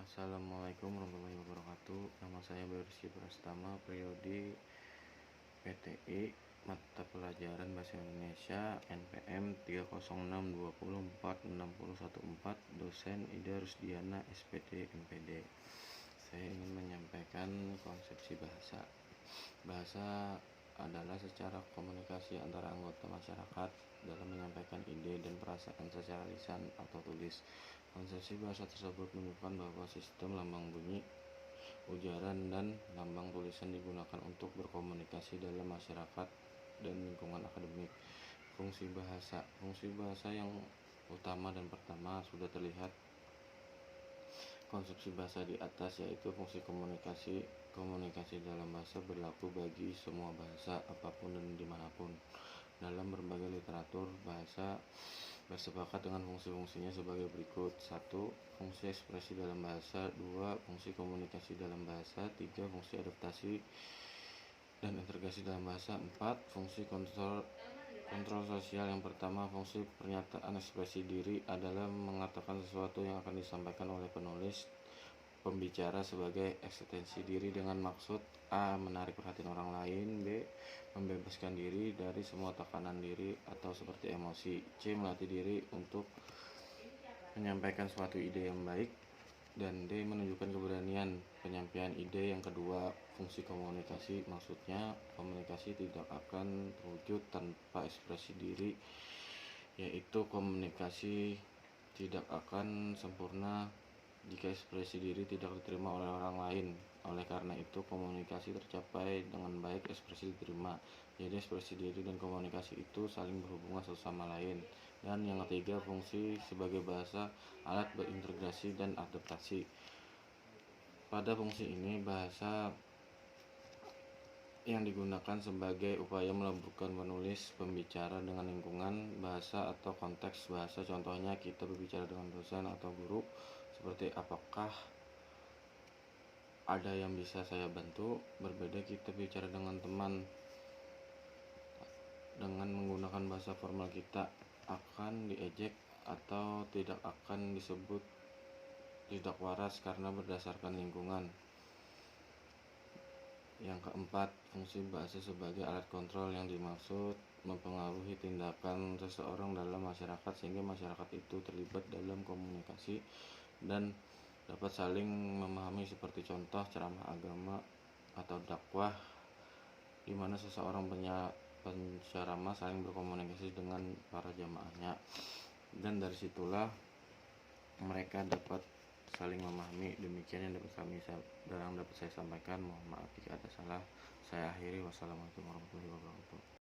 Assalamualaikum warahmatullahi wabarakatuh. Nama saya Rizky Prastama, periode PTI, mata pelajaran Bahasa Indonesia NPM 306204614, dosen Ida Rusdiana, SPD, MPD. Saya ingin menyampaikan konsepsi bahasa. Bahasa adalah secara komunikasi antara anggota masyarakat dalam menyampaikan ide dan perasaan secara lisan atau tulis. Konsepsi bahasa tersebut menunjukkan bahwa sistem lambang bunyi, ujaran, dan lambang tulisan digunakan untuk berkomunikasi dalam masyarakat dan lingkungan akademik. Fungsi bahasa yang utama dan pertama sudah terlihat konsepsi bahasa di atas, yaitu fungsi komunikasi. Komunikasi dalam bahasa berlaku bagi semua bahasa, apapun dan dimanapun. Dalam berbagai literatur, bahasa bersepakat dengan fungsi-fungsinya sebagai berikut. 1. Fungsi ekspresi dalam bahasa. 2. Fungsi komunikasi dalam bahasa. 3. Fungsi adaptasi dan integrasi dalam bahasa. 4. Fungsi kontrol sosial. Yang pertama, fungsi pernyataan ekspresi diri adalah mengatakan sesuatu yang akan disampaikan oleh penulis pembicara sebagai eksistensi diri dengan maksud A. Menarik perhatian orang lain. B. Membebaskan diri dari semua tekanan diri atau seperti emosi. C. Melatih diri untuk menyampaikan suatu ide yang baik. Dan D. Menunjukkan keberanian penyampaian ide. Yang kedua, fungsi komunikasi. Maksudnya, komunikasi tidak akan terwujud tanpa ekspresi diri, yaitu komunikasi tidak akan sempurna jika ekspresi diri tidak diterima oleh orang lain. Oleh karena itu, komunikasi tercapai dengan baik ekspresi diterima. Jadi ekspresi diri dan komunikasi itu saling berhubungan satu sama lain. Dan yang ketiga, fungsi sebagai bahasa, alat berintegrasi dan adaptasi. Pada fungsi ini, bahasa yang digunakan sebagai upaya meleburkan penulis pembicara dengan lingkungan bahasa atau konteks bahasa. Contohnya, kita berbicara dengan dosen atau guru, seperti apakah ada yang bisa saya bantu. Berbeda kita bicara dengan teman dengan menggunakan bahasa formal, kita akan diejek atau tidak akan disebut tidak waras karena berdasarkan lingkungan. Yang keempat, fungsi bahasa sebagai alat kontrol. Yang dimaksud mempengaruhi tindakan seseorang dalam masyarakat sehingga masyarakat itu terlibat dalam komunikasi dan dapat saling memahami, seperti contoh ceramah agama atau dakwah, di mana seseorang penceramah saling berkomunikasi dengan para jamaahnya, dan dari situlah mereka dapat saling memahami. Demikian yang dapat saya sampaikan. Mohon maaf jika ada salah. Saya akhiri. Wassalamualaikum warahmatullahi wabarakatuh.